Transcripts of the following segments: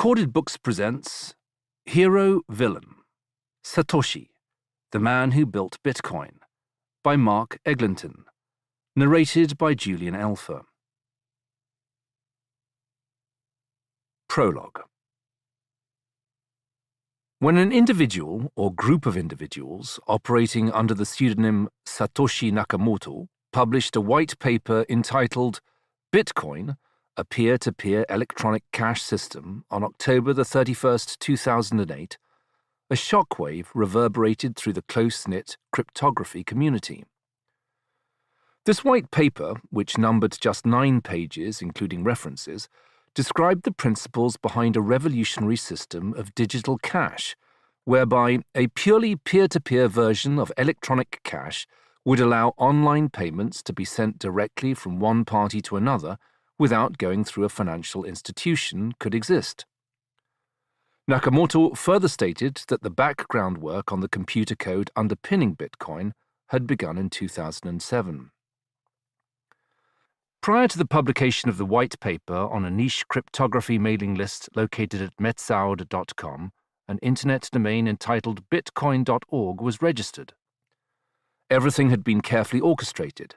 Recorded Books presents Hero Villain, Satoshi, the Man Who Built Bitcoin, by Mark Eglinton, narrated by Julian Elfer. Prologue. When an individual or group of individuals operating under the pseudonym Satoshi Nakamoto published a white paper entitled Bitcoin, a peer-to-peer electronic cash system on October the 31st, 2008, a shockwave reverberated through the close-knit cryptography community. This white paper, which numbered just 9 pages, including references, described the principles behind a revolutionary system of digital cash, whereby a purely peer-to-peer version of electronic cash would allow online payments to be sent directly from one party to another without going through a financial institution could exist. Nakamoto further stated that the background work on the computer code underpinning Bitcoin had begun in 2007. Prior to the publication of the white paper on a niche cryptography mailing list located at metsoud.com, an internet domain entitled bitcoin.org was registered. Everything had been carefully orchestrated.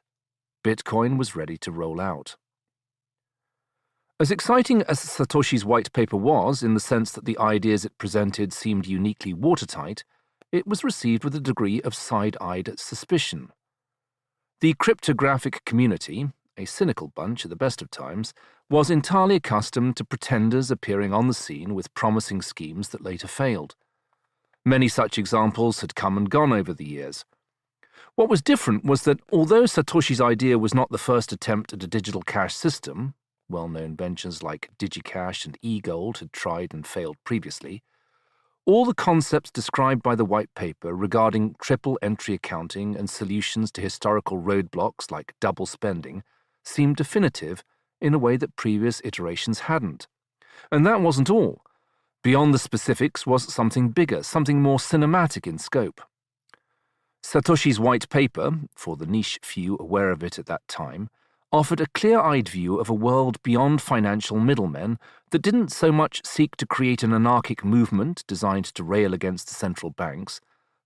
Bitcoin was ready to roll out. As exciting as Satoshi's white paper was, in the sense that the ideas it presented seemed uniquely watertight, it was received with a degree of side-eyed suspicion. The cryptographic community, a cynical bunch at the best of times, was entirely accustomed to pretenders appearing on the scene with promising schemes that later failed. Many such examples had come and gone over the years. What was different was that although Satoshi's idea was not the first attempt at a digital cash system, well-known ventures like DigiCash and eGold had tried and failed previously, all the concepts described by the white paper regarding triple-entry accounting and solutions to historical roadblocks like double spending seemed definitive in a way that previous iterations hadn't. And that wasn't all. Beyond the specifics was something bigger, something more cinematic in scope. Satoshi's white paper, for the niche few aware of it at that time, offered a clear-eyed view of a world beyond financial middlemen that didn't so much seek to create an anarchic movement designed to rail against the central banks,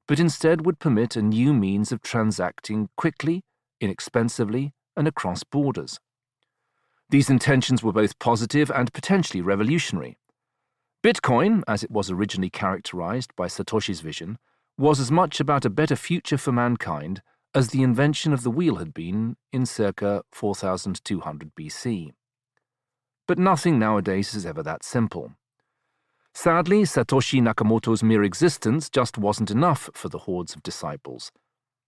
but instead would permit a new means of transacting quickly, inexpensively, and across borders. These intentions were both positive and potentially revolutionary. Bitcoin, as it was originally characterized by Satoshi's vision, was as much about a better future for mankind as the invention of the wheel had been in circa 4200 BC. But nothing nowadays is ever that simple. Sadly, Satoshi Nakamoto's mere existence just wasn't enough for the hordes of disciples.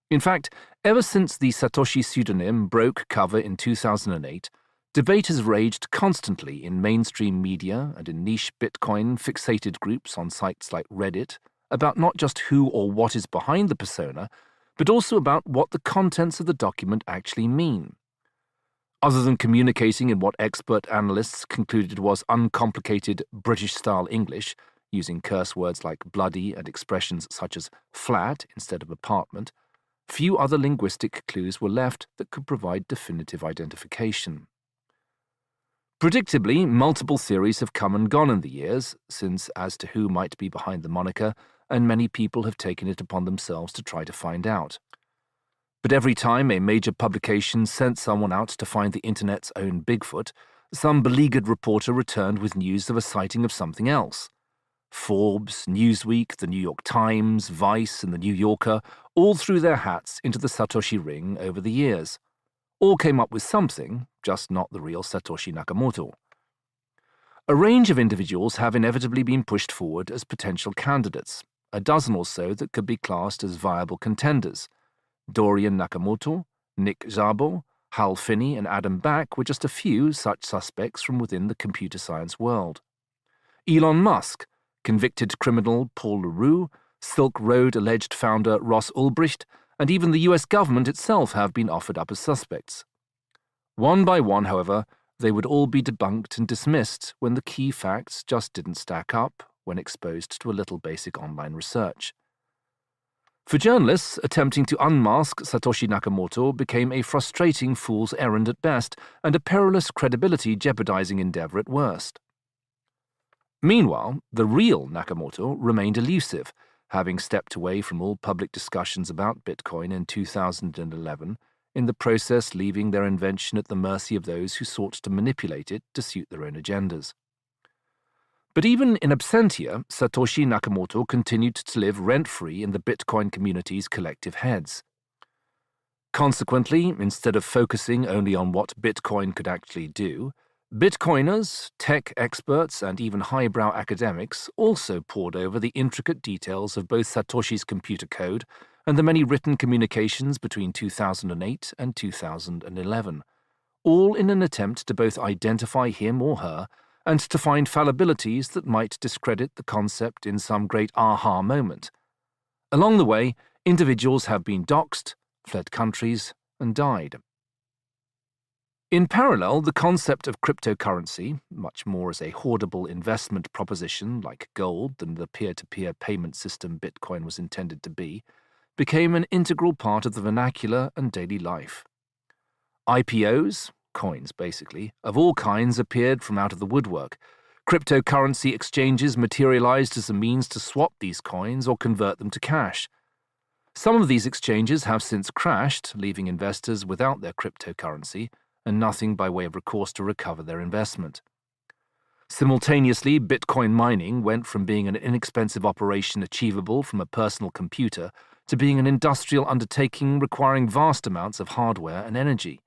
In fact, ever since the Satoshi pseudonym broke cover in 2008, debate has raged constantly in mainstream media and in niche Bitcoin-fixated groups on sites like Reddit about not just who or what is behind the persona, but also about what the contents of the document actually mean. Other than communicating in what expert analysts concluded was uncomplicated British-style English, using curse words like bloody and expressions such as flat instead of apartment, few other linguistic clues were left that could provide definitive identification. Predictably, multiple theories have come and gone in the years, since as to who might be behind the moniker, and many people have taken it upon themselves to try to find out. But every time a major publication sent someone out to find the internet's own Bigfoot, some beleaguered reporter returned with news of a sighting of something else. Forbes, Newsweek, the New York Times, Vice, and the New Yorker all threw their hats into the Satoshi ring over the years. All came up with something, just not the real Satoshi Nakamoto. A range of individuals have inevitably been pushed forward as potential candidates, a dozen or so that could be classed as viable contenders. Dorian Nakamoto, Nick Szabo, Hal Finney, and Adam Back were just a few such suspects from within the computer science world. Elon Musk, convicted criminal Paul LaRue, Silk Road alleged founder Ross Ulbricht, and even the US government itself have been offered up as suspects. One by one, however, they would all be debunked and dismissed when the key facts just didn't stack up when exposed to a little basic online research. For journalists, attempting to unmask Satoshi Nakamoto became a frustrating fool's errand at best and a perilous credibility-jeopardizing endeavor at worst. Meanwhile, the real Nakamoto remained elusive, having stepped away from all public discussions about Bitcoin in 2011, in the process leaving their invention at the mercy of those who sought to manipulate it to suit their own agendas. But even in absentia, Satoshi Nakamoto continued to live rent-free in the Bitcoin community's collective heads. Consequently, instead of focusing only on what Bitcoin could actually do, Bitcoiners, tech experts, and even highbrow academics also pored over the intricate details of both Satoshi's computer code and the many written communications between 2008 and 2011, all in an attempt to both identify him or her and to find fallibilities that might discredit the concept in some great aha moment. Along the way, individuals have been doxxed, fled countries, and died. In parallel, the concept of cryptocurrency, much more as a hoardable investment proposition like gold than the peer-to-peer payment system Bitcoin was intended to be, became an integral part of the vernacular and daily life. IPOs, coins basically, of all kinds appeared from out of the woodwork. Cryptocurrency exchanges materialized as a means to swap these coins or convert them to cash. Some of these exchanges have since crashed, leaving investors without their cryptocurrency and nothing by way of recourse to recover their investment. Simultaneously, Bitcoin mining went from being an inexpensive operation achievable from a personal computer to being an industrial undertaking requiring vast amounts of hardware and energy.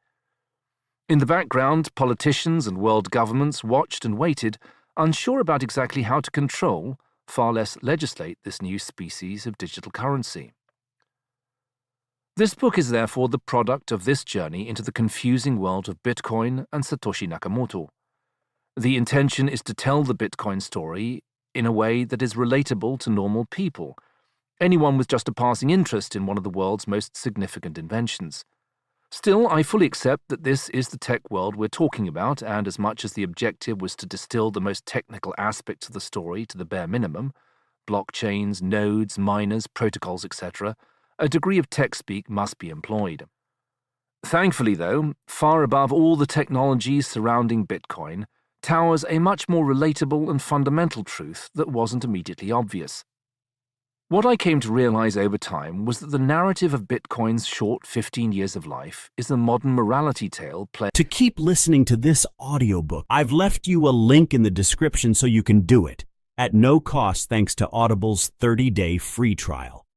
In the background, politicians and world governments watched and waited, unsure about exactly how to control, far less legislate, this new species of digital currency. This book is therefore the product of this journey into the confusing world of Bitcoin and Satoshi Nakamoto. The intention is to tell the Bitcoin story in a way that is relatable to normal people, anyone with just a passing interest in one of the world's most significant inventions. Still, I fully accept that this is the tech world we're talking about, and as much as the objective was to distill the most technical aspects of the story to the bare minimum, blockchains, nodes, miners, protocols, etc., a degree of tech speak must be employed. Thankfully, though, far above all the technologies surrounding Bitcoin, towers a much more relatable and fundamental truth that wasn't immediately obvious. What I came to realize over time was that the narrative of Bitcoin's short 15 years of life is a modern morality tale played. To keep listening to this audiobook, I've left you a link in the description so you can do it, at no cost thanks to Audible's 30-day free trial.